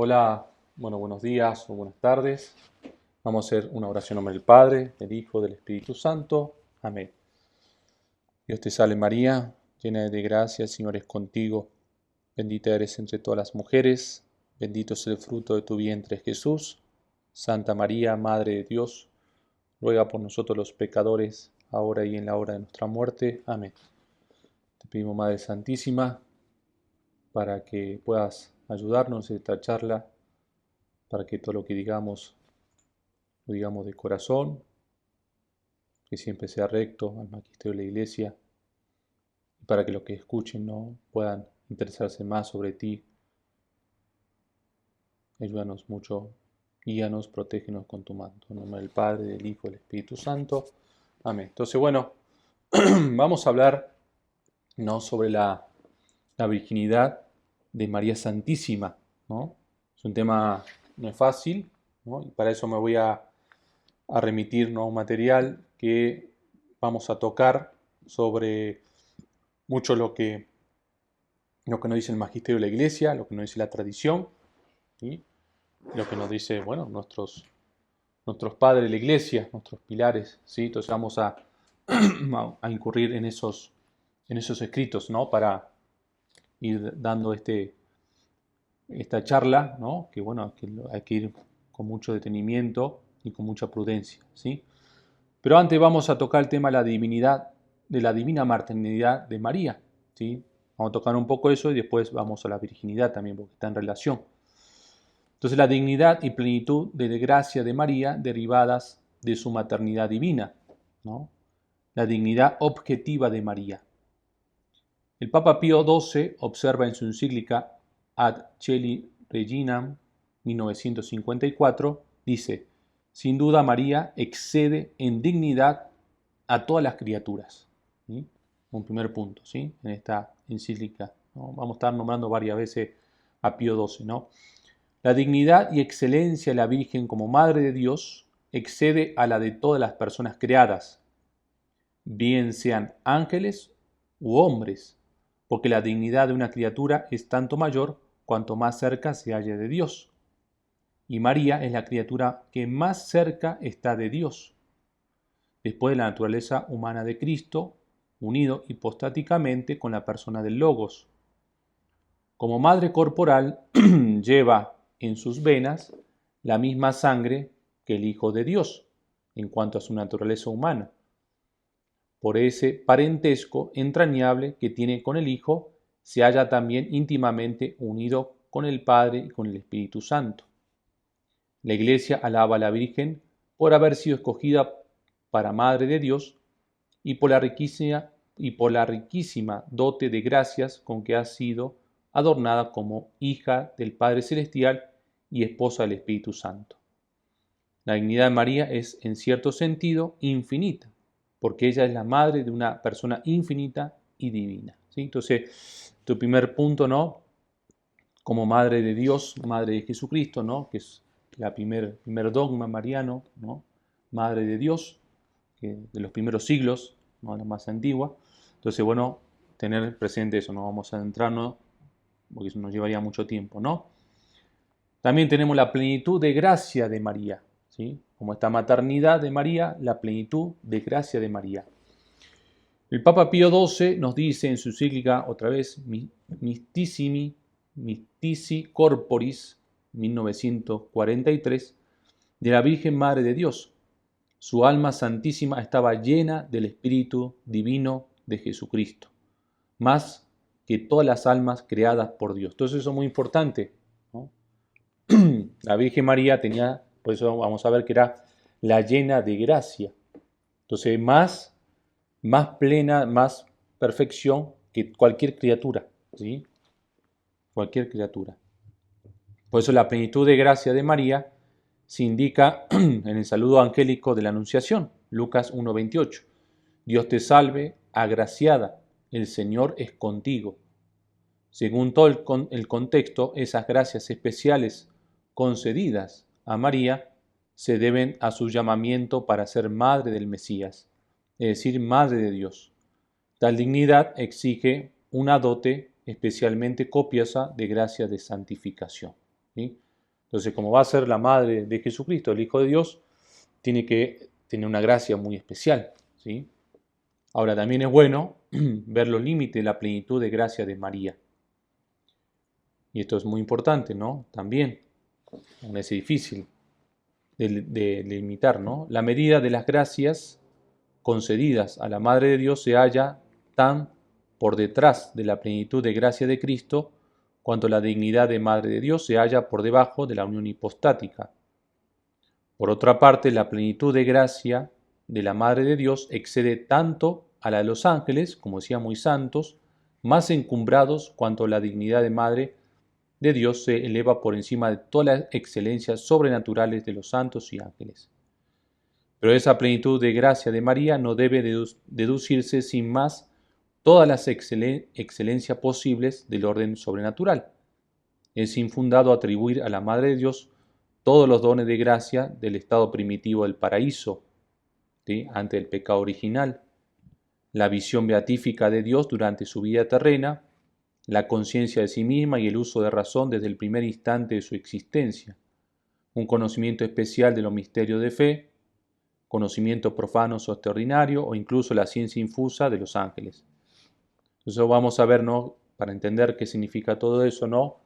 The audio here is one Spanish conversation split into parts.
Hola, bueno, buenos días o buenas tardes. Vamos a hacer una oración en nombre del Padre, del Hijo, del Espíritu Santo. Amén. Dios te salve María, llena de gracia, el Señor es contigo. Bendita eres entre todas las mujeres, bendito es el fruto de tu vientre Jesús. Santa María, Madre de Dios, ruega por nosotros los pecadores, ahora y en la hora de nuestra muerte. Amén. Te pedimos, Madre Santísima, para que puedas ayudarnos en esta charla, para que todo lo que digamos lo digamos de corazón, que siempre sea recto al magisterio de la Iglesia, y para que los que escuchen no puedan interesarse más sobre ti. Ayúdanos mucho, guíanos, protégenos con tu manto. En nombre del Padre, del Hijo y del Espíritu Santo. Amén. Entonces, bueno, vamos a hablar no sobre la virginidad de María Santísima, ¿no? Es un tema no es fácil, ¿no? Y para eso me voy a remitirnos a un material que vamos a tocar sobre mucho lo que nos dice el magisterio de la Iglesia, lo que nos dice la tradición, ¿sí? Lo que nos dice, bueno, nuestros padres de la Iglesia, nuestros pilares, ¿sí? Entonces vamos a incurrir en esos escritos, ¿no? Para ir dando esta charla, ¿no? Que bueno, hay que ir con mucho detenimiento y con mucha prudencia, ¿sí? Pero antes vamos a tocar el tema de la divinidad, de la divina maternidad de María, ¿sí? Vamos a tocar un poco eso y después vamos a la virginidad también, porque está en relación. Entonces, la dignidad y plenitud de gracia de María derivadas de su maternidad divina, ¿no? La dignidad objetiva de María. El Papa Pío XII observa en su encíclica Ad Celi Reginam 1954, dice: sin duda María excede en dignidad a todas las criaturas. ¿Sí? Un primer punto, ¿sí? En esta encíclica, ¿no? Vamos a estar nombrando varias veces a Pío XII, ¿no? La dignidad y excelencia de la Virgen como Madre de Dios excede a la de todas las personas creadas, bien sean ángeles u hombres, porque la dignidad de una criatura es tanto mayor cuanto más cerca se halla de Dios. Y María es la criatura que más cerca está de Dios, después de la naturaleza humana de Cristo, unido hipostáticamente con la persona del Logos. Como madre corporal, lleva en sus venas la misma sangre que el Hijo de Dios, en cuanto a su naturaleza humana. Por ese parentesco entrañable que tiene con el Hijo, se halla también íntimamente unido con el Padre y con el Espíritu Santo. La Iglesia alaba a la Virgen por haber sido escogida para Madre de Dios y por la riquísima dote de gracias con que ha sido adornada como hija del Padre Celestial y esposa del Espíritu Santo. La dignidad de María es, en cierto sentido, infinita, porque ella es la madre de una persona infinita y divina, ¿sí? Entonces, tu primer punto, ¿no? Como madre de Dios, madre de Jesucristo, ¿no? Que es la primer dogma mariano, ¿no? Madre de Dios, que de los primeros siglos, ¿no? La más antigua. Entonces, bueno, tener presente eso, no vamos a adentrarnos, porque eso nos llevaría mucho tiempo, ¿no? También tenemos la plenitud de gracia de María, ¿sí? Como esta maternidad de María, la plenitud de gracia de María. El Papa Pío XII nos dice en su encíclica, otra vez, Mystici Corporis, 1943, de la Virgen Madre de Dios. Su alma santísima estaba llena del Espíritu Divino de Jesucristo, más que todas las almas creadas por Dios. Entonces eso es muy importante, ¿no? La Virgen María tenía, por eso vamos a ver que era la llena de gracia. Entonces más plena, más perfección que cualquier criatura, ¿sí? Cualquier criatura. Por eso la plenitud de gracia de María se indica en el saludo angélico de la Anunciación, Lucas 1:28. Dios te salve, agraciada, el Señor es contigo. Según todo el contexto, esas gracias especiales concedidas a María se deben a su llamamiento para ser madre del Mesías, es decir, madre de Dios. Tal dignidad exige una dote especialmente copiosa de gracia de santificación, ¿sí? Entonces, como va a ser la madre de Jesucristo, el Hijo de Dios, tiene que tener una gracia muy especial, ¿sí? Ahora, también es bueno ver los límites de la plenitud de gracia de María. Y esto es muy importante, ¿no? También, aún es difícil de limitar, ¿no? La medida de las gracias concedidas a la Madre de Dios se halla tan por detrás de la plenitud de gracia de Cristo, cuanto la dignidad de Madre de Dios se halla por debajo de la unión hipostática. Por otra parte, la plenitud de gracia de la Madre de Dios excede tanto a la de los ángeles, como decía muy santos, más encumbrados cuanto la dignidad de Madre de Dios se eleva por encima de todas las excelencias sobrenaturales de los santos y ángeles. Pero esa plenitud de gracia de María no debe deducirse sin más todas las excelencias posibles del orden sobrenatural. Es infundado atribuir a la Madre de Dios todos los dones de gracia del estado primitivo del paraíso, ¿sí?, ante el pecado original, la visión beatífica de Dios durante su vida terrena, la conciencia de sí misma y el uso de razón desde el primer instante de su existencia, un conocimiento especial de los misterios de fe, conocimiento profano o extraordinario, o incluso la ciencia infusa de los ángeles. Entonces vamos a ver, ¿no?, para entender qué significa todo eso, ¿no?,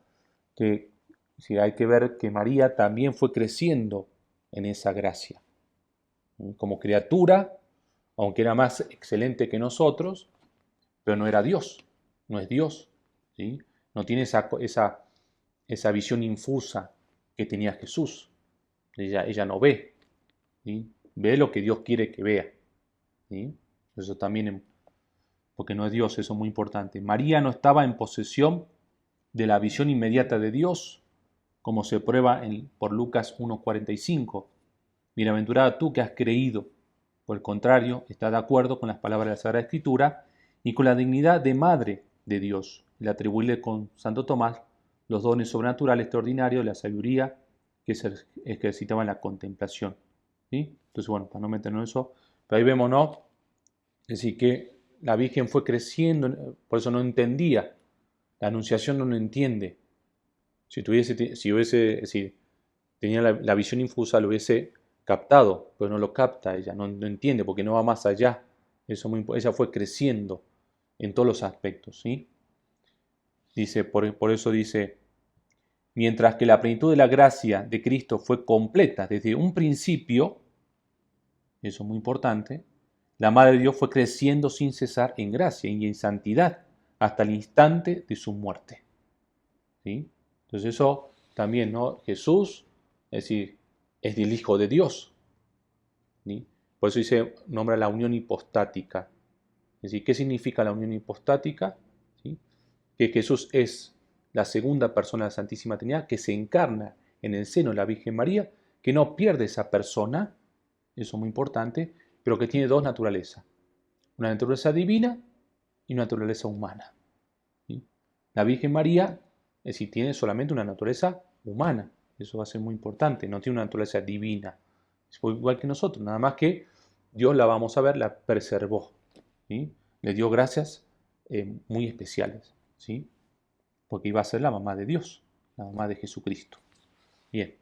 que sí, hay que ver que María también fue creciendo en esa gracia. Como criatura, aunque era más excelente que nosotros, pero no era Dios, no es Dios, ¿sí? No tiene esa visión infusa que tenía Jesús. Ella no ve, ¿sí? Ve lo que Dios quiere que vea, ¿sí? Eso también, porque no es Dios, eso es muy importante. María no estaba en posesión de la visión inmediata de Dios, como se prueba por Lucas 1:45. Bienaventurada tú que has creído. Por el contrario, está de acuerdo con las palabras de la Sagrada Escritura y con la dignidad de Madre de Dios, el atribuirle con Santo Tomás los dones sobrenaturales extraordinarios de la sabiduría que se ejercitaba en la contemplación, ¿sí? Entonces, bueno, para no meternos en eso, pero ahí vemos, ¿no? Es decir, que la Virgen fue creciendo, por eso no entendía. La Anunciación no lo entiende. Si hubiese, es decir, tenía la visión infusa, lo hubiese captado, pero no lo capta ella, no entiende, porque no va más allá. Ella fue creciendo en todos los aspectos, ¿sí? Dice, por eso dice, mientras que la plenitud de la gracia de Cristo fue completa desde un principio, eso es muy importante, la Madre de Dios fue creciendo sin cesar en gracia y en santidad hasta el instante de su muerte, ¿sí? Entonces eso también, ¿no? Jesús, es decir, es el Hijo de Dios, ¿sí? Por eso dice, nombra la unión hipostática. Es decir, ¿qué significa la unión hipostática? ¿Sí? Que Jesús es la segunda persona de la Santísima Trinidad, que se encarna en el seno de la Virgen María, que no pierde esa persona, eso es muy importante, pero que tiene dos naturalezas, una naturaleza divina y una naturaleza humana, ¿sí? La Virgen María, es decir, tiene solamente una naturaleza humana, eso va a ser muy importante, no tiene una naturaleza divina, es igual que nosotros, nada más que Dios la vamos a ver, la preservó, ¿sí? Le dio gracias muy especiales, ¿sí? Porque iba a ser la mamá de Dios, la mamá de Jesucristo. Bien.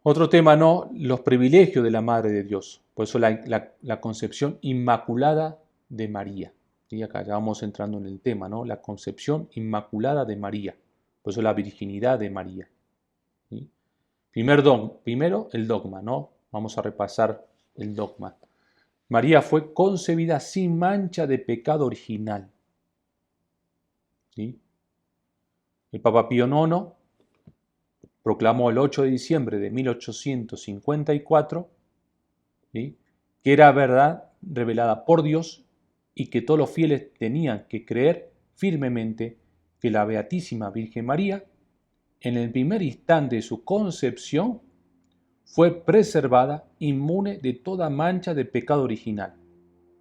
Otro tema, ¿no? Los privilegios de la Madre de Dios. Por eso la concepción inmaculada de María. Y acá ya vamos entrando en el tema, ¿no? La concepción inmaculada de María. Por eso la virginidad de María, ¿sí? Primero el dogma, ¿no? Vamos a repasar el dogma. María fue concebida sin mancha de pecado original, ¿sí? El Papa Pío IX proclamó el 8 de diciembre de 1854, ¿sí?, que era verdad revelada por Dios y que todos los fieles tenían que creer firmemente que la Beatísima Virgen María, en el primer instante de su concepción, fue preservada inmune de toda mancha de pecado original,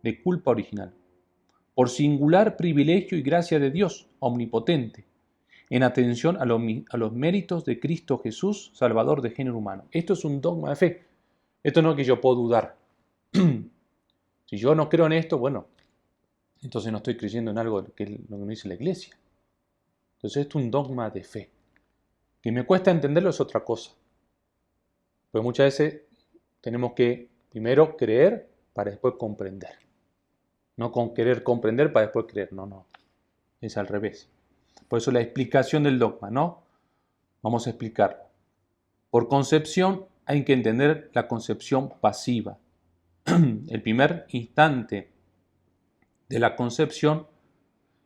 de culpa original, por singular privilegio y gracia de Dios omnipotente, en atención a los méritos de Cristo Jesús, Salvador del género humano. Esto es un dogma de fe. Esto no es que yo puedo dudar. Si yo no creo en esto, bueno, entonces no estoy creyendo en algo que lo que me dice la Iglesia. Entonces esto es un dogma de fe, Que me cuesta entenderlo es otra cosa. Porque muchas veces tenemos que primero creer para después comprender. No con querer comprender para después creer. No, no. Es al revés. Por eso la explicación del dogma, ¿no? Vamos a explicarlo. Por concepción hay que entender la concepción pasiva. El primer instante de la concepción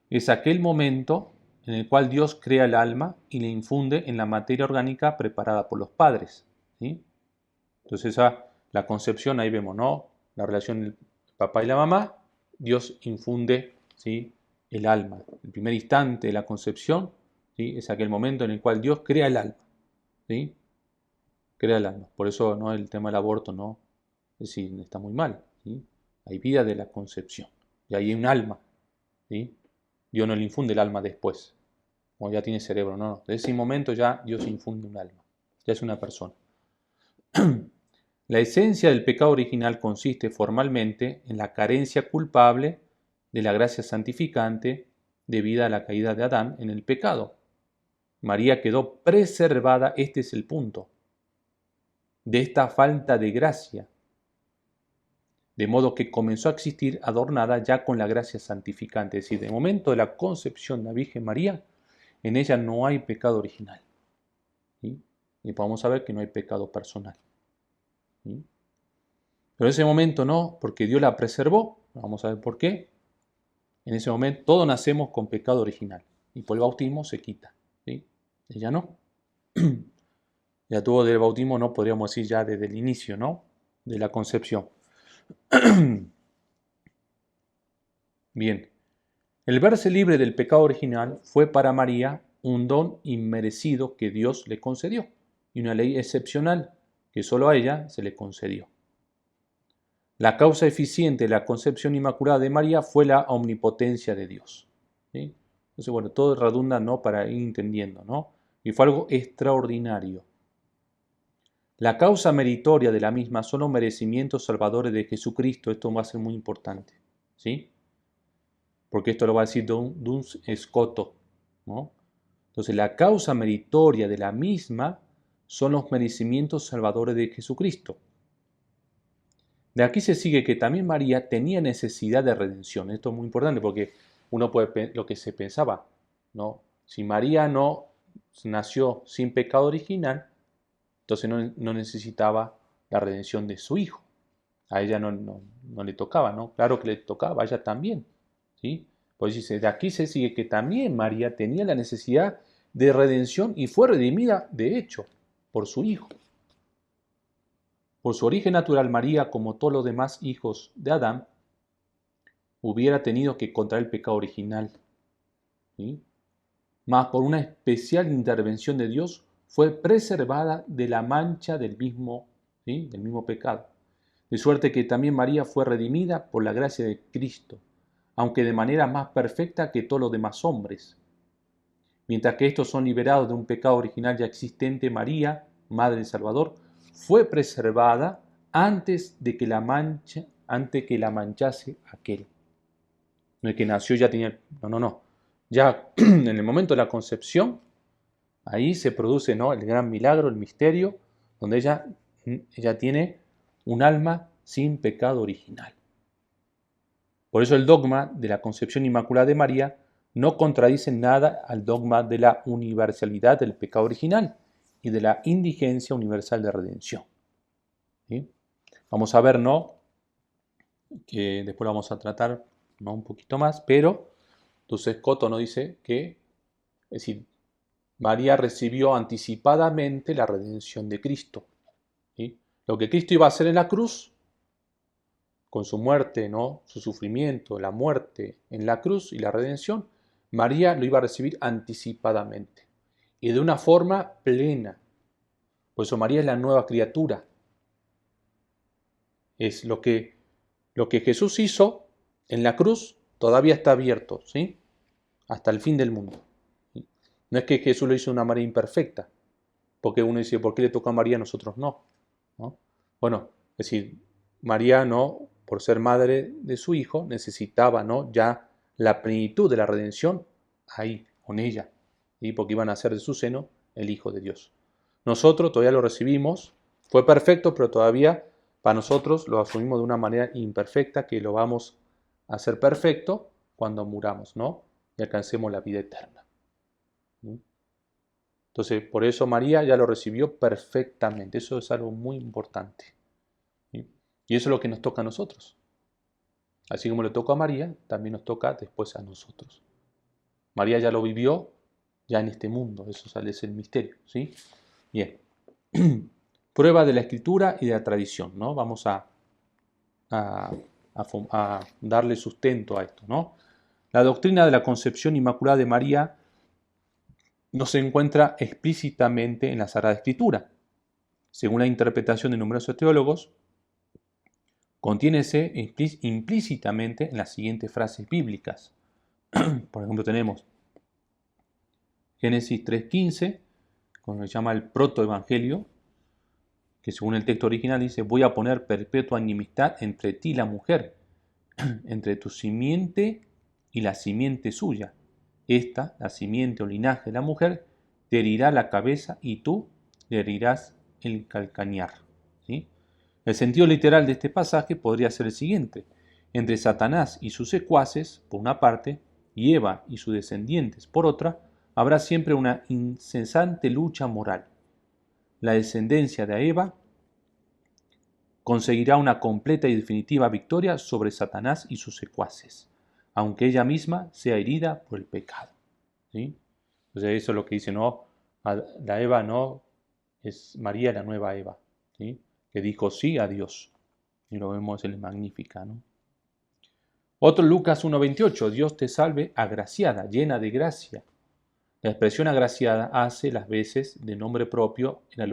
es aquel momento en el cual Dios crea el alma y le infunde en la materia orgánica preparada por los padres. ¿Sí? Entonces la concepción, ahí vemos, ¿no? La relación del papá y la mamá, Dios infunde, ¿sí?, el alma. El primer instante de la concepción, ¿sí?, es aquel momento en el cual Dios crea el alma. ¿Sí? Crea el alma. Por eso, ¿no?, el tema del aborto, ¿no?, es decir, está muy mal. ¿Sí? Hay vida de la concepción. Y ahí hay un alma. ¿Sí? Dios no le infunde el alma después. Como ya tiene cerebro, no. Desde ese momento ya Dios infunde un alma. Ya es una persona. La esencia del pecado original consiste formalmente en la carencia culpable de la gracia santificante debida a la caída de Adán en el pecado. María quedó preservada, este es el punto, de esta falta de gracia, de modo que comenzó a existir adornada ya con la gracia santificante. Es decir, de momento de la concepción de la Virgen María, en ella no hay pecado original. ¿Sí? Y podemos saber que no hay pecado personal. ¿Sí? Pero en ese momento no, porque Dios la preservó. Vamos a ver por qué. En ese momento todos nacemos con pecado original. Y por el bautismo se quita. ¿Sí? Ella no. Ya tuvo del bautismo, no podríamos decir ya desde el inicio, ¿no?, de la concepción. Bien. El verse libre del pecado original fue para María un don inmerecido que Dios le concedió y una ley excepcional que solo a ella se le concedió. La causa eficiente de la concepción inmaculada de María fue la omnipotencia de Dios. ¿Sí? Entonces, bueno, todo redunda, ¿no?, para ir entendiendo, ¿no? Y fue algo extraordinario. La causa meritoria de la misma son los merecimientos salvadores de Jesucristo. Esto va a ser muy importante, ¿sí? Porque esto lo va a decir Duns Scoto, ¿no? Entonces, la causa meritoria de la misma son los merecimientos salvadores de Jesucristo. De aquí se sigue que también María tenía necesidad de redención. Esto es muy importante porque uno puede, lo que se pensaba, ¿no? Si María no nació sin pecado original, entonces no necesitaba la redención de su hijo. A ella no le tocaba, ¿no? Claro que le tocaba, a ella también, ¿sí? Pues dice, de aquí se sigue que también María tenía la necesidad de redención y fue redimida, de hecho, por su hijo. Por su origen natural, María, como todos los demás hijos de Adán, hubiera tenido que contraer el pecado original. ¿Sí? Mas por una especial intervención de Dios fue preservada de la mancha del mismo pecado. De suerte que también María fue redimida por la gracia de Cristo, aunque de manera más perfecta que todos los demás hombres. Mientras que estos son liberados de un pecado original ya existente, María, Madre del Salvador, fue preservada antes que la manchase aquel. No es que nació ya tenía... No. Ya en el momento de la concepción, ahí se produce, ¿no?, el gran milagro, el misterio, donde ella tiene un alma sin pecado original. Por eso el dogma de la concepción inmaculada de María no contradice nada al dogma de la universalidad del pecado original y de la indigencia universal de redención. ¿Sí? Vamos a ver, ¿no?, que después lo vamos a tratar, ¿no?, un poquito más, pero entonces Coto nos dice que, es decir, María recibió anticipadamente la redención de Cristo. ¿Sí? Lo que Cristo iba a hacer en la cruz, con su muerte, ¿no?, su sufrimiento, la muerte en la cruz y la redención, María lo iba a recibir anticipadamente y de una forma plena. Por eso María es la nueva criatura. Es lo que Jesús hizo en la cruz, todavía está abierto, ¿sí?, hasta el fin del mundo. ¿Sí? No es que Jesús lo hizo de una manera imperfecta, porque uno dice, ¿por qué le toca a María, a nosotros no? ¿No? Bueno, es decir, María, ¿no?, por ser madre de su hijo, necesitaba, ¿no?, ya la plenitud de la redención ahí, con ella, ¿sí?, porque iban a nacer de su seno el Hijo de Dios. Nosotros todavía lo recibimos, fue perfecto, pero todavía para nosotros lo asumimos de una manera imperfecta, que lo vamos a hacer perfecto cuando muramos, ¿no? Y alcancemos la vida eterna. Entonces, por eso María ya lo recibió perfectamente. Eso es algo muy importante. ¿Sí? Y eso es lo que nos toca a nosotros. Así como le tocó a María, también nos toca después a nosotros. María ya lo vivió, ya en este mundo. Eso es el misterio, ¿sí? Bien. Prueba de la Escritura y de la tradición, ¿no? Vamos a darle sustento a esto, ¿no? La doctrina de la concepción inmaculada de María no se encuentra explícitamente en la Sagrada Escritura. Según la interpretación de numerosos teólogos, contiene implícitamente en las siguientes frases bíblicas. Por ejemplo, tenemos Génesis 3:15, como se llama el protoevangelio, que según el texto original dice: voy a poner perpetua enemistad entre ti y la mujer, entre tu simiente y la simiente suya. Esta, la simiente o linaje de la mujer, te herirá la cabeza y tú le herirás el calcañar. ¿Sí? El sentido literal de este pasaje podría ser el siguiente: entre Satanás y sus secuaces, por una parte, y Eva y sus descendientes, por otra, habrá siempre una incesante lucha moral. La descendencia de Eva conseguirá una completa y definitiva victoria sobre Satanás y sus secuaces, aunque ella misma sea herida por el pecado. ¿Sí? Entonces eso es lo que dice, no, la Eva no es María, la nueva Eva, ¿sí? Que dijo sí a Dios. Y lo vemos en el Magnífica, ¿no? Otro, Lucas 1:28, Dios te salve, agraciada, llena de gracia. La expresión agraciada hace las veces de nombre propio en la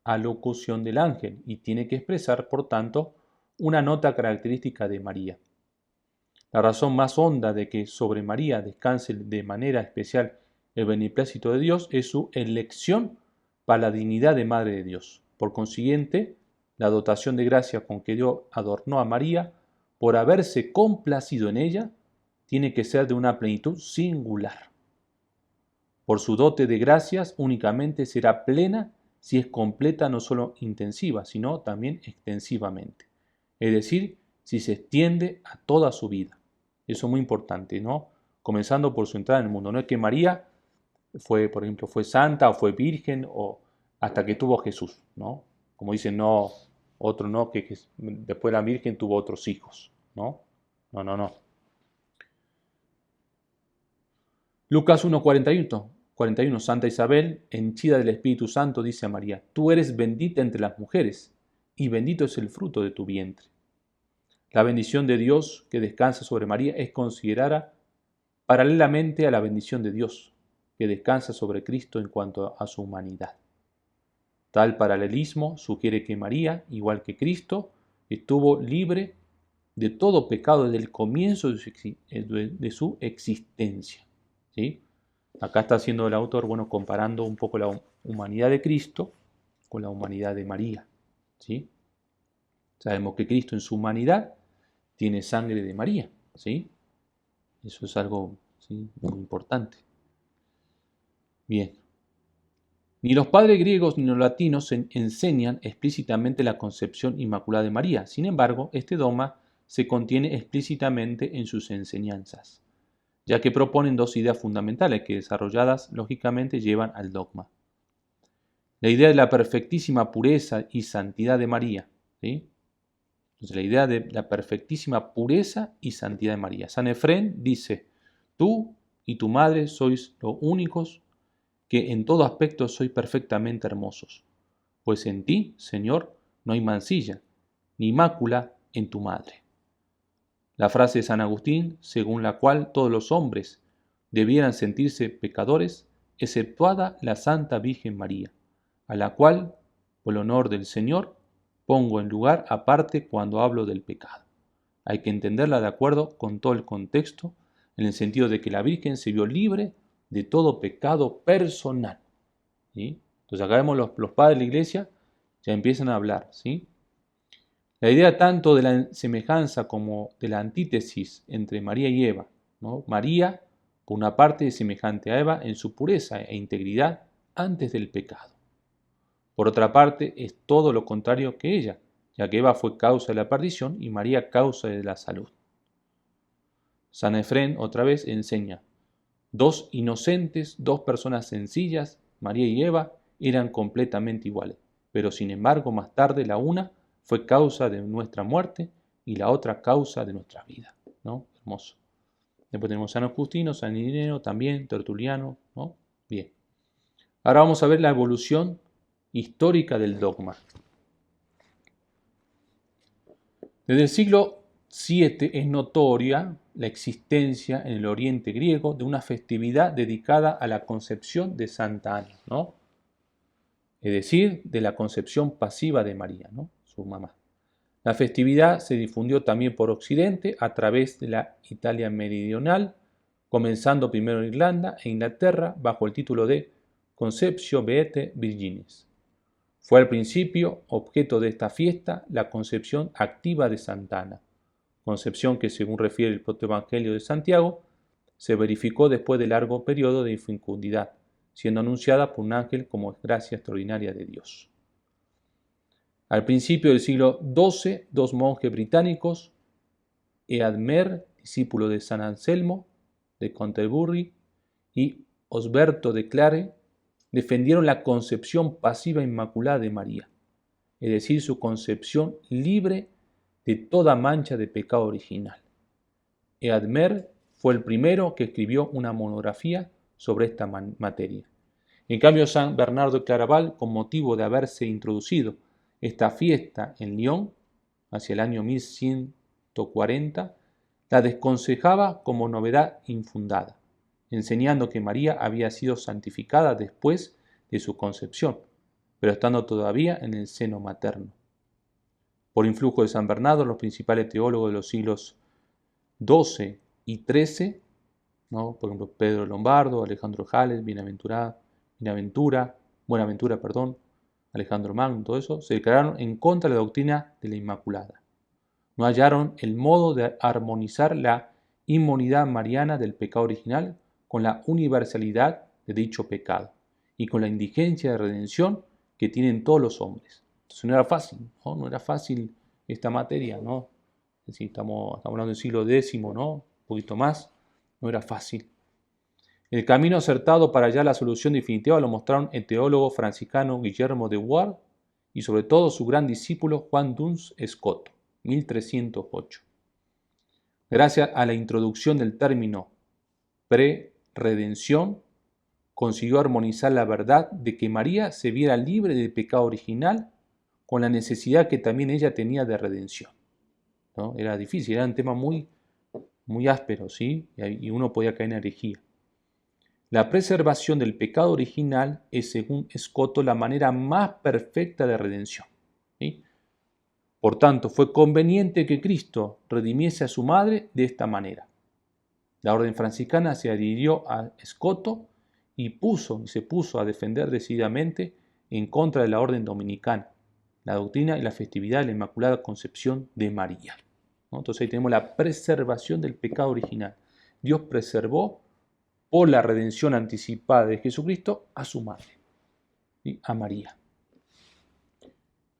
alocución del ángel y tiene que expresar, por tanto, una nota característica de María. La razón más honda de que sobre María descanse de manera especial el beneplácito de Dios es su elección para la dignidad de Madre de Dios. Por consiguiente, la dotación de gracia con que Dios adornó a María, por haberse complacido en ella, tiene que ser de una plenitud singular. Por su dote de gracias únicamente será plena si es completa, no solo intensiva, sino también extensivamente. Es decir, si se extiende a toda su vida. Eso es muy importante, ¿no? Comenzando por su entrada en el mundo. No es que María fue, por ejemplo, fue santa o fue virgen o hasta que tuvo a Jesús, ¿no? Como dicen, no, otro no, que después la virgen tuvo otros hijos, ¿no? No. Lucas 1:41, Santa Isabel, henchida del Espíritu Santo, dice a María: tú eres bendita entre las mujeres, y bendito es el fruto de tu vientre. La bendición de Dios que descansa sobre María es considerada paralelamente a la bendición de Dios que descansa sobre Cristo en cuanto a su humanidad. Tal paralelismo sugiere que María, igual que Cristo, estuvo libre de todo pecado desde el comienzo de su existencia. ¿Sí? Acá está haciendo el autor, bueno, comparando un poco la humanidad de Cristo con la humanidad de María. ¿Sí? Sabemos que Cristo en su humanidad tiene sangre de María. ¿Sí? Eso es algo, ¿sí?, muy importante. Bien. Ni los padres griegos ni los latinos enseñan explícitamente la concepción inmaculada de María. Sin embargo, este dogma se contiene explícitamente en sus enseñanzas, ya que proponen dos ideas fundamentales que, desarrolladas lógicamente, llevan al dogma. La idea de la perfectísima pureza y santidad de María. ¿Sí? Entonces, la idea de la perfectísima pureza y santidad de María. San Efrén dice: tú y tu madre sois los únicos que en todo aspecto sois perfectamente hermosos, pues en ti, Señor, no hay mancilla, ni mácula en tu madre. La frase de San Agustín, según la cual todos los hombres debieran sentirse pecadores, exceptuada la Santa Virgen María, a la cual, por el honor del Señor, pongo en lugar aparte cuando hablo del pecado. Hay que entenderla de acuerdo con todo el contexto, en el sentido de que la Virgen se vio libre de todo pecado personal. ¿Sí? Entonces acá vemos los padres de la iglesia ya empiezan a hablar. ¿Sí? La idea tanto de la semejanza como de la antítesis entre María y Eva, ¿no? María, por una parte, es semejante a Eva en su pureza e integridad antes del pecado. Por otra parte, es todo lo contrario que ella, ya que Eva fue causa de la perdición y María causa de la salud. San Efrén otra vez enseña: dos inocentes, dos personas sencillas, María y Eva, eran completamente iguales, pero sin embargo más tarde la una fue causa de nuestra muerte y la otra causa de nuestra vida, ¿no? Hermoso. Después tenemos San Agustino, San Ireneo también, Tertuliano, ¿no? Bien. Ahora vamos a ver la evolución histórica del dogma. Desde el siglo VII es notoria la existencia en el Oriente griego de una festividad dedicada a la concepción de Santa Ana, ¿no? Es decir, de la concepción pasiva de María, ¿no? Su mamá. La festividad se difundió también por Occidente a través de la Italia meridional, comenzando primero en Irlanda e Inglaterra bajo el título de Conceptio Beate Virginis. Fue al principio objeto de esta fiesta la concepción activa de Santa Ana, concepción que, según refiere el protoevangelio de Santiago, se verificó después de largo periodo de infecundidad, siendo anunciada por un ángel como gracia extraordinaria de Dios. Al principio del siglo XII, dos monjes británicos, Eadmer, discípulo de San Anselmo de Canterbury, y Osberto de Clare, defendieron la concepción pasiva inmaculada de María, es decir, su concepción libre de toda mancha de pecado original. Eadmer fue el primero que escribió una monografía sobre esta materia. En cambio, San Bernardo de Claraval, con motivo de haberse introducido esta fiesta en Lyon hacia el año 1140, la desconsejaba como novedad infundada, enseñando que María había sido santificada después de su concepción, pero estando todavía en el seno materno. Por influjo de San Bernardo, los principales teólogos de los siglos XII y XIII, ¿no? Por ejemplo, Pedro Lombardo, Alejandro Jales, Buenaventura, Alejandro Magno, todo eso, se declararon en contra de la doctrina de la Inmaculada. No hallaron el modo de armonizar la inmunidad mariana del pecado original con la universalidad de dicho pecado y con la indigencia de redención que tienen todos los hombres. Entonces no era fácil, ¿no? No era fácil esta materia, ¿no? Es decir, estamos hablando del siglo X, ¿no? Un poquito más, no era fácil. El camino acertado para hallar la solución definitiva lo mostraron el teólogo franciscano Guillermo de Ward y sobre todo su gran discípulo Juan Duns Scoto, 1308. Gracias a la introducción del término pre-redención, consiguió armonizar la verdad de que María se viera libre del pecado original con la necesidad que también ella tenía de redención, ¿no? Era difícil, era un tema muy áspero, ¿sí? Y uno podía caer en herejía. La preservación del pecado original es, según Scoto, la manera más perfecta de redención, ¿sí? Por tanto, fue conveniente que Cristo redimiese a su madre de esta manera. La orden franciscana se adhirió a Scoto y se puso a defender decididamente en contra de la orden dominicana, la doctrina y la festividad de la Inmaculada Concepción de María, ¿no? Entonces ahí tenemos la preservación del pecado original. Dios preservó por la redención anticipada de Jesucristo a su madre, ¿sí? A María.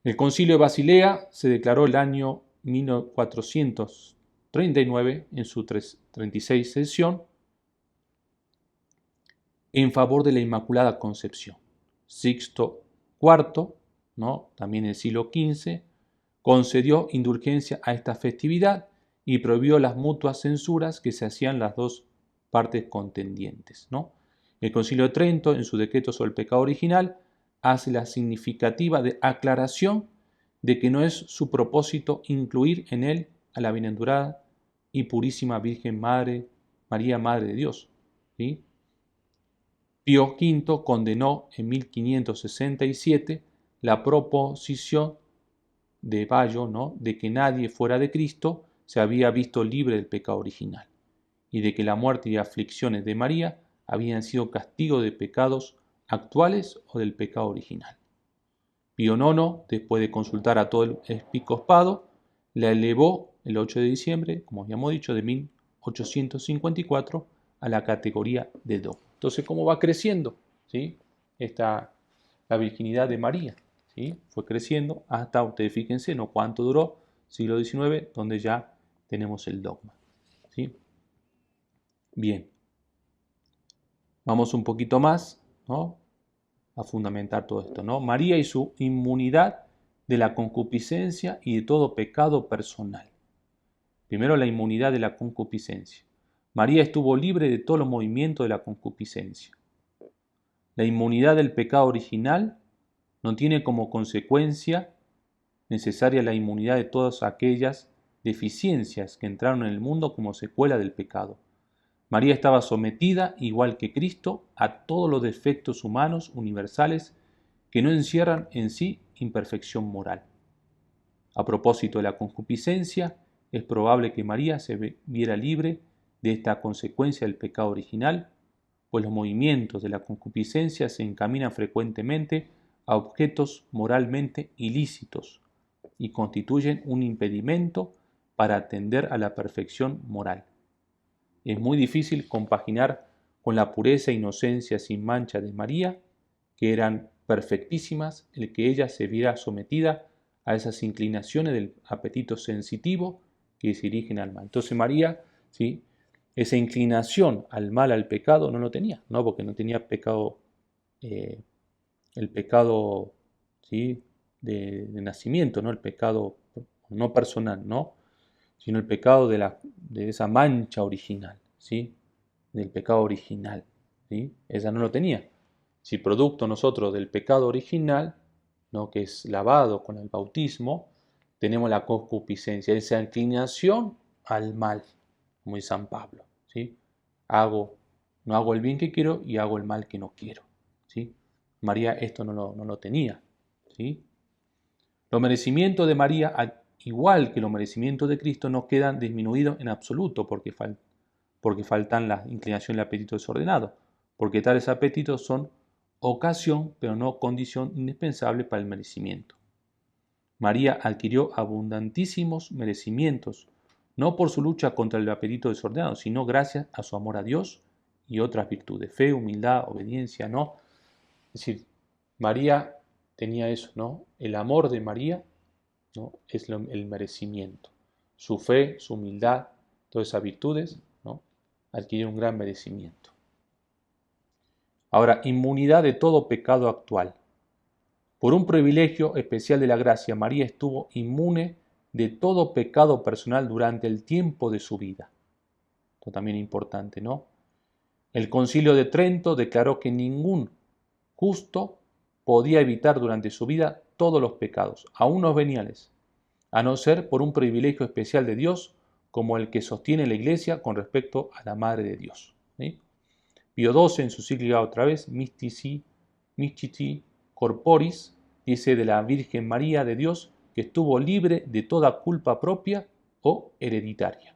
El Concilio de Basilea se declaró el año 1439 en su 36 sesión en favor de la Inmaculada Concepción. Sixto IV, ¿no? También en el siglo XV, concedió indulgencia a esta festividad y prohibió las mutuas censuras que se hacían las dos partes contendientes, ¿no? El Concilio de Trento, en su decreto sobre el pecado original, hace la significativa aclaración de que no es su propósito incluir en él a la bienaventurada y purísima Virgen Madre, María, Madre de Dios, ¿sí? Pío V condenó en 1567 la proposición de Bayo, ¿no? De que nadie fuera de Cristo se había visto libre del pecado original y de que la muerte y aflicciones de María habían sido castigo de pecados actuales o del pecado original. Pío IX, después de consultar a todo el episcopado, la elevó el 8 de diciembre, como habíamos dicho, de 1854 a la categoría de dogma. Entonces, ¿cómo va creciendo? ¿Sí? la virginidad de María, ¿sí? Fue creciendo hasta, ustedes fíjense, no cuánto duró, siglo XIX, donde ya tenemos el dogma, ¿sí? Bien, vamos un poquito más, ¿no?, a fundamentar todo esto, ¿no? María y su inmunidad de la concupiscencia y de todo pecado personal. Primero, la inmunidad de la concupiscencia. María estuvo libre de todos los movimientos de la concupiscencia. La inmunidad del pecado original no tiene como consecuencia necesaria la inmunidad de todas aquellas deficiencias que entraron en el mundo como secuela del pecado. María estaba sometida, igual que Cristo, a todos los defectos humanos universales que no encierran en sí imperfección moral. A propósito de la concupiscencia, es probable que María se viera libre de esta consecuencia del pecado original, pues los movimientos de la concupiscencia se encaminan frecuentemente a objetos moralmente ilícitos y constituyen un impedimento para atender a la perfección moral. Es muy difícil compaginar con la pureza e inocencia sin mancha de María, que eran perfectísimas, el que ella se viera sometida a esas inclinaciones del apetito sensitivo que se dirigen al mal. Entonces María, ¿sí?, esa inclinación al mal, al pecado, no lo tenía, ¿no?, porque no tenía pecado, el pecado, ¿sí?, de nacimiento, ¿no?, el pecado no personal, ¿no?, sino el pecado de esa mancha original, ¿sí?, del pecado original, ¿sí?, ella no lo tenía. Si producto nosotros del pecado original, ¿no?, que es lavado con el bautismo, tenemos la concupiscencia, esa inclinación al mal, como dice San Pablo, ¿sí? No hago el bien que quiero y hago el mal que no quiero, ¿sí? María esto no lo tenía, ¿sí? Los merecimientos de María, al igual que los merecimientos de Cristo, no quedan disminuidos en absoluto porque faltan la inclinación y el apetito desordenado, porque tales apetitos son ocasión, pero no condición indispensable para el merecimiento. María adquirió abundantísimos merecimientos, no por su lucha contra el apetito desordenado, sino gracias a su amor a Dios y otras virtudes, fe, humildad, obediencia, ¿no? Es decir, María tenía eso, ¿no? El amor de María, ¿no?, es el merecimiento. Su fe, su humildad, todas esas virtudes, ¿no?, adquirieron un gran merecimiento. Ahora, inmunidad de todo pecado actual. Por un privilegio especial de la gracia, María estuvo inmune de todo pecado personal durante el tiempo de su vida. Esto también es importante, ¿no? El Concilio de Trento declaró que ningún justo podía evitar durante su vida todos los pecados, aun los veniales, a no ser por un privilegio especial de Dios, como el que sostiene la Iglesia con respecto a la Madre de Dios, ¿sí? Pío XII, en su cíclica otra vez, Mystici Corporis, dice de la Virgen María de Dios que estuvo libre de toda culpa propia o hereditaria.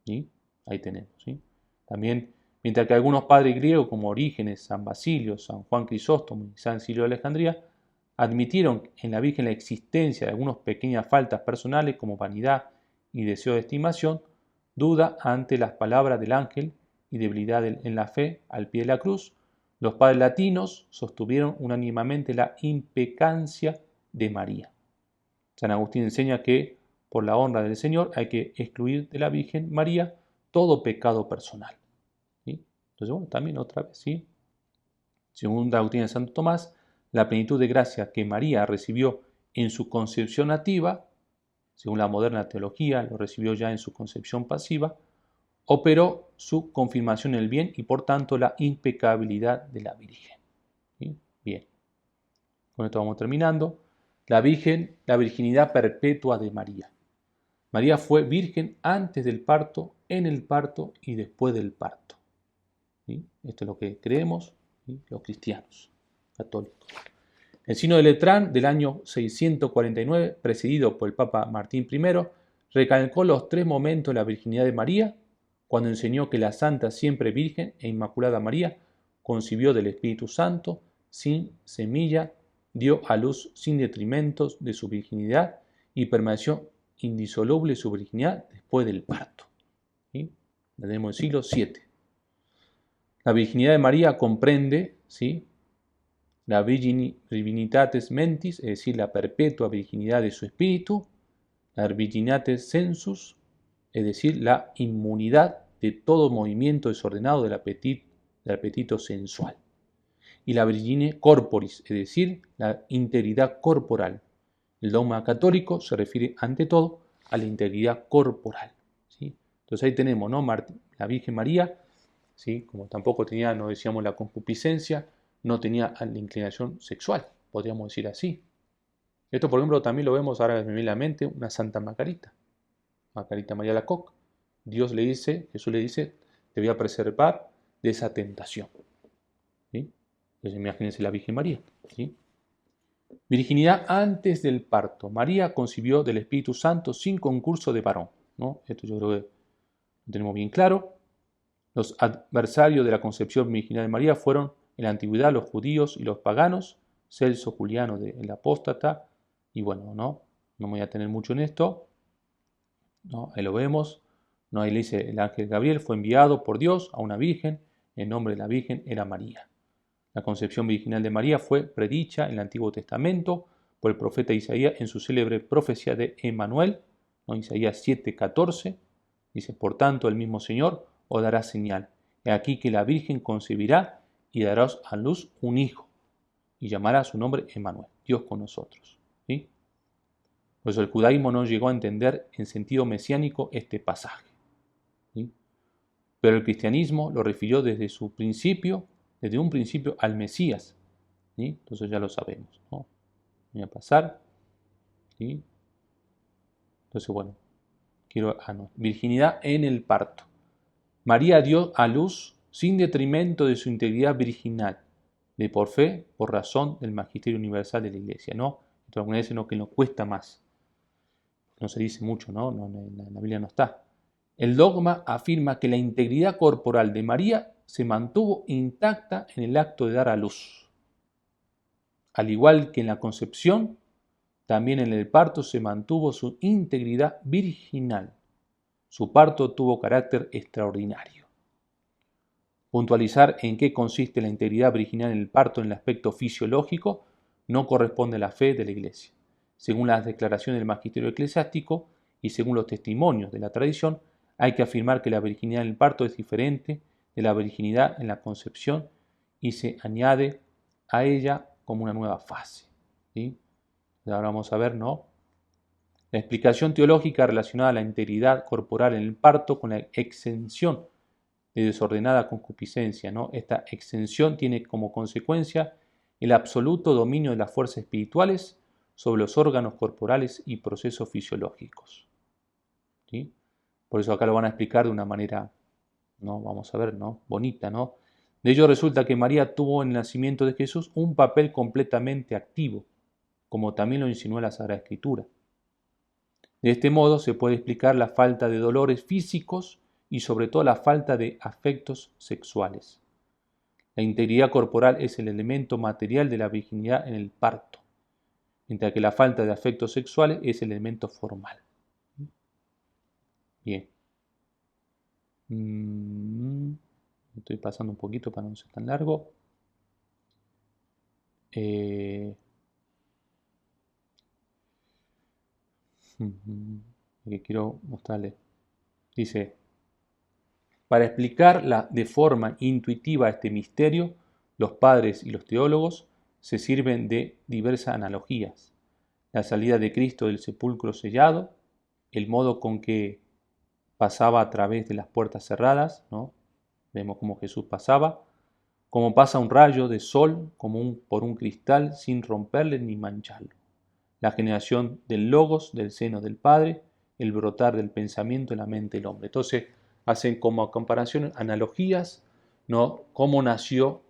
¿Sí? Ahí tenemos, ¿sí? También, mientras que algunos padres griegos como Orígenes, San Basilio, San Juan Crisóstomo y San Cirilo de Alejandría admitieron en la Virgen la existencia de algunas pequeñas faltas personales como vanidad y deseo de estimación, duda ante las palabras del ángel y debilidad en la fe al pie de la cruz, los padres latinos sostuvieron unánimemente la impecancia de María. San Agustín enseña que por la honra del Señor hay que excluir de la Virgen María todo pecado personal, ¿sí? Entonces, bueno, también otra vez, ¿sí? Según la doctrina de Santo Tomás, la plenitud de gracia que María recibió en su concepción nativa, según la moderna teología, lo recibió ya en su concepción pasiva, operó su confirmación en el bien y por tanto la impecabilidad de la Virgen. ¿Sí? Bien, con esto vamos terminando. La virginidad perpetua de María. María fue virgen antes del parto, en el parto y después del parto. ¿Sí? Esto es lo que creemos, ¿sí?, los cristianos católicos. El Sínodo de Letrán del año 649, presidido por el Papa Martín I, recalcó los tres momentos de la virginidad de María, cuando enseñó que la Santa Siempre Virgen e Inmaculada María concibió del Espíritu Santo, sin semilla, dio a luz sin detrimentos de su virginidad y permaneció indisoluble su virginidad después del parto. ¿Sí? Tenemos el siglo VII. La virginidad de María comprende, ¿sí?, la virginitatis mentis, es decir, la perpetua virginidad de su espíritu, la virginitatis sensus, es decir, la inmunidad de todo movimiento desordenado del apetito sensual, y la virgine corporis, es decir, la integridad corporal. El dogma católico se refiere ante todo a la integridad corporal, ¿sí? Entonces ahí tenemos, ¿no? La Virgen María, ¿sí? Como tampoco tenía, no decíamos, la concupiscencia, no tenía la inclinación sexual, podríamos decir así. Esto, por ejemplo, también lo vemos ahora que me viene a la mente, una Santa Margarita, Margarita María Alacoque. Jesús le dice, te voy a preservar de esa tentación, ¿sí? Entonces imagínense la Virgen María, ¿sí? Virginidad antes del parto. María concibió del Espíritu Santo sin concurso de varón, ¿no? Esto yo creo que lo tenemos bien claro. Los adversarios de la concepción virginal de María fueron en la antigüedad los judíos y los paganos, Celso Juliano el Apóstata, y bueno, no me voy a tener mucho en esto, ¿no? Ahí lo vemos, ¿no? Ahí le dice, el ángel Gabriel fue enviado por Dios a una virgen, el nombre de la virgen era María. La concepción virginal de María fue predicha en el Antiguo Testamento por el profeta Isaías en su célebre profecía de Emmanuel, ¿no? Isaías 7:14, dice, por tanto el mismo Señor os dará señal. He aquí que la Virgen concebirá y dará a luz un hijo, y llamará su nombre Emmanuel, Dios con nosotros, ¿sí? Por eso el judaísmo no llegó a entender en sentido mesiánico este pasaje, ¿sí? Pero el cristianismo lo refirió desde un principio al Mesías, ¿sí? Entonces ya lo sabemos, ¿no? Voy a pasar, ¿sí? Entonces, bueno, virginidad en el parto. María dio a luz sin detrimento de su integridad virginal, de por fe, por razón del magisterio universal de la Iglesia, ¿no? Esto alguna vez que nos cuesta más. No se dice mucho, ¿no? En la Biblia no está. El dogma afirma que la integridad corporal de María se mantuvo intacta en el acto de dar a luz. Al igual que en la concepción, también en el parto se mantuvo su integridad virginal. Su parto tuvo carácter extraordinario. Puntualizar en qué consiste la integridad virginal en el parto en el aspecto fisiológico no corresponde a la fe de la Iglesia. Según las declaraciones del magisterio eclesiástico y según los testimonios de la tradición, hay que afirmar que la virginidad en el parto es diferente de la virginidad en la concepción y se añade a ella como una nueva fase, ¿sí? Ahora vamos a ver, ¿no? La explicación teológica relacionada a la integridad corporal en el parto con la exención de desordenada concupiscencia, ¿no? Esta exención tiene como consecuencia el absoluto dominio de las fuerzas espirituales sobre los órganos corporales y procesos fisiológicos, ¿sí? Por eso acá lo van a explicar de una manera, ¿no? Vamos a ver, ¿no? Bonita, ¿no? De ello resulta que María tuvo en el nacimiento de Jesús un papel completamente activo, como también lo insinúa la Sagrada Escritura. De este modo se puede explicar la falta de dolores físicos y sobre todo la falta de afectos sexuales. La integridad corporal es el elemento material de la virginidad en el parto, mientras que la falta de afectos sexuales es el elemento formal. Bien. Estoy pasando un poquito para no ser tan largo. Que quiero mostrarles. Dice, para explicar de forma intuitiva este misterio, los padres y los teólogos se sirven de diversas analogías. La salida de Cristo del sepulcro sellado, el modo con que pasaba a través de las puertas cerradas, ¿no? Vemos cómo Jesús pasaba, cómo pasa un rayo de sol por un cristal sin romperle ni mancharlo. La generación del logos del seno del Padre, el brotar del pensamiento en la mente del hombre. Entonces hacen como comparación, analogías, ¿no? Cómo nació,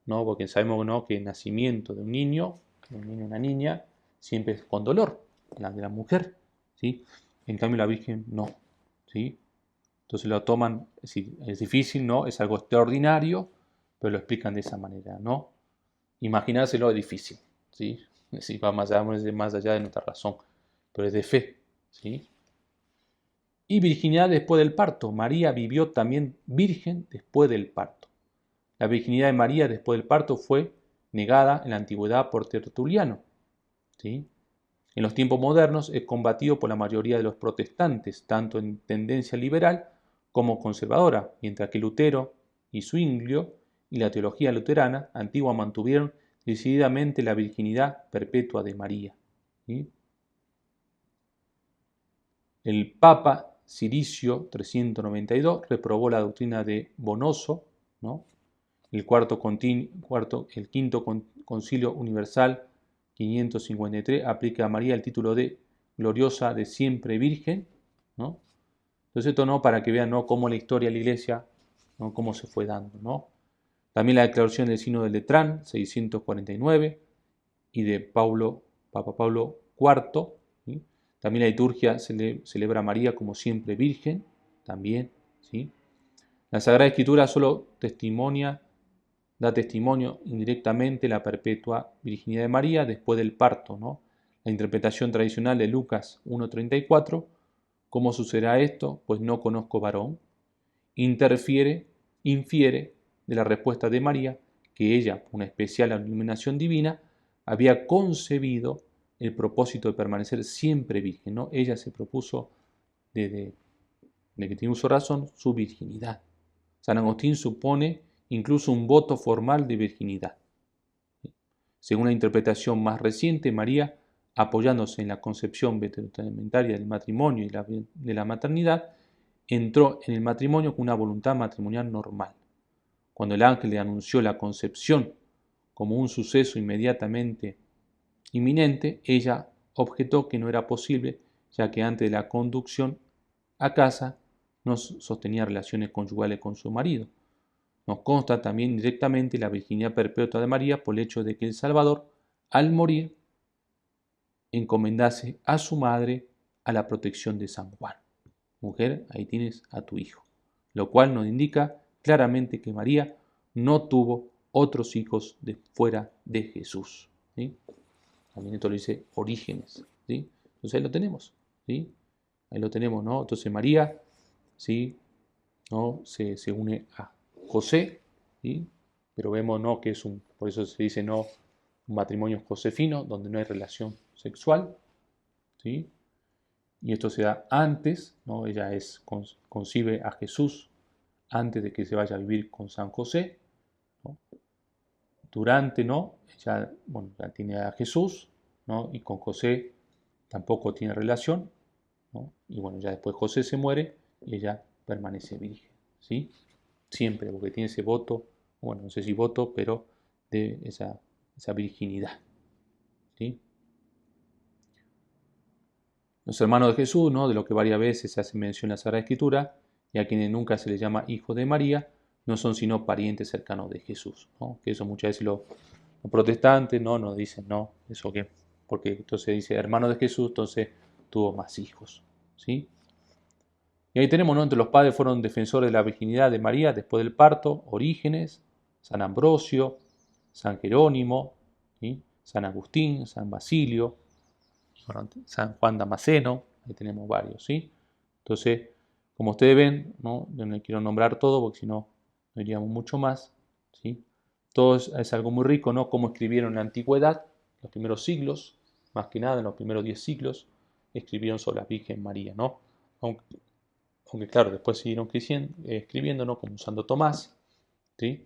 ¿no? Porque sabemos, ¿no?, que el nacimiento de un niño o una niña, siempre es con dolor, la de la mujer, ¿sí? En cambio la Virgen no, ¿sí? Entonces lo toman, es difícil, ¿no? Es algo extraordinario, pero lo explican de esa manera, ¿no? Imaginárselo es difícil, ¿sí? Sí, va más allá de nuestra razón, pero es de fe, ¿sí? Y virginidad después del parto. María vivió también virgen después del parto. La virginidad de María después del parto fue negada en la antigüedad por Tertuliano, ¿sí? En los tiempos modernos es combatido por la mayoría de los protestantes, tanto en tendencia liberal como conservadora, mientras que Lutero y Zwinglio y la teología luterana antigua mantuvieron decididamente la virginidad perpetua de María, ¿sí? El Papa Ciricio 392 reprobó la doctrina de Bonoso, ¿no? El quinto concilio universal 553 aplica a María el título de gloriosa de siempre virgen, ¿no? Entonces esto no para que vean, ¿no?, cómo la historia de la iglesia, ¿no?, cómo se fue dando, ¿no? También la declaración del Sínodo de Letrán 649 y de Papa Pablo IV, ¿sí? También la liturgia celebra a María como siempre virgen, también, ¿sí? La Sagrada Escritura solo da testimonio indirectamente la perpetua virginidad de María después del parto, ¿no? La interpretación tradicional de Lucas 1:34, ¿cómo sucederá esto? Pues no conozco varón, infiere de la respuesta de María que ella, por una especial iluminación divina, había concebido el propósito de permanecer siempre virgen, ¿no? Ella se propuso desde que tiene uso razón su virginidad. San Agustín supone incluso un voto formal de virginidad. Según la interpretación más reciente, María, apoyándose en la concepción veterotestamentaria del matrimonio y de la maternidad, entró en el matrimonio con una voluntad matrimonial normal. Cuando el ángel le anunció la concepción como un suceso inmediatamente inminente, ella objetó que no era posible, ya que antes de la conducción a casa no sostenía relaciones conyugales con su marido. Nos consta también directamente la virginidad perpetua de María por el hecho de que el Salvador, al morir, encomendase a su madre a la protección de San Juan. Mujer, ahí tienes a tu hijo. Lo cual nos indica claramente que María no tuvo otros hijos fuera de Jesús, ¿sí? También esto lo dice Orígenes, ¿sí? Entonces ahí lo tenemos, ¿sí? Ahí lo tenemos, ¿no? Entonces María, ¿sí?, ¿no?, se une a José, ¿sí? Pero vemos, ¿no?, que por eso se dice, ¿no?, un matrimonio josefino, donde no hay relación sexual, ¿sí? Y esto se da antes, ¿no? Ella concibe a Jesús antes de que se vaya a vivir con San José, ¿no? Durante, ¿no?, ella, bueno, ya tiene a Jesús, ¿no?, y con José tampoco tiene relación, ¿no? Y bueno, ya después José se muere y ella permanece virgen, ¿sí? Siempre, porque tiene ese voto, bueno, no sé si voto, pero de esa virginidad, ¿sí? Los hermanos de Jesús, ¿no?, de lo que varias veces se hace mención en la Sagrada Escritura, y a quienes nunca se les llama hijos de María, no son sino parientes cercanos de Jesús, ¿no? Que eso muchas veces los protestantes, ¿no?, nos dicen, no, eso que, porque entonces dice hermano de Jesús, entonces tuvo más hijos, ¿sí? Y ahí tenemos, ¿no?, entre los padres fueron defensores de la virginidad de María después del parto, Orígenes, San Ambrosio, San Jerónimo, ¿sí?, San Agustín, San Basilio, bueno, San Juan Damasceno, ahí tenemos varios, ¿sí? Entonces, como ustedes ven, ¿no?, yo no quiero nombrar todo porque si no, no iríamos mucho más, ¿sí? Todo es algo muy rico, ¿no?, cómo escribieron en la antigüedad, los primeros siglos, más que nada en los primeros 10 siglos, escribieron sobre la Virgen María, ¿no? Aunque claro, después siguieron escribiendo, ¿no?, como Santo Tomás, ¿sí?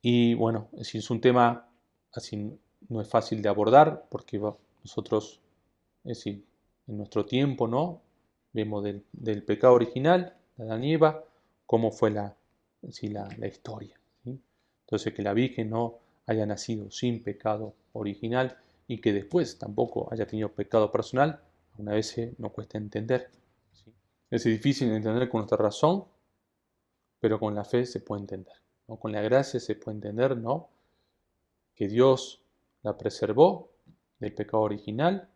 Y bueno, es un tema así, no es fácil de abordar porque nosotros, es decir, en nuestro tiempo, ¿no?, vemos del pecado original, de Adán y Eva, cómo fue la historia, ¿sí? Entonces que la Virgen no haya nacido sin pecado original y que después tampoco haya tenido pecado personal, a veces nos cuesta entender, ¿sí? Es difícil de entender con nuestra razón, pero con la fe se puede entender, ¿no? Con la gracia se puede entender, ¿no?, que Dios la preservó del pecado original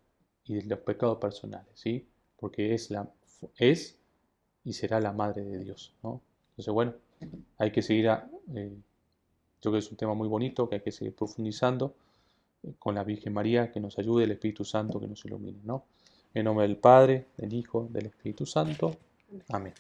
y de los pecados personales, ¿sí? Porque es y será la madre de Dios, ¿no? Entonces, bueno, hay que seguir, yo creo que es un tema muy bonito que hay que seguir profundizando con la Virgen María, que nos ayude, el Espíritu Santo que nos ilumine, ¿no? En nombre del Padre, del Hijo, del Espíritu Santo. Amén.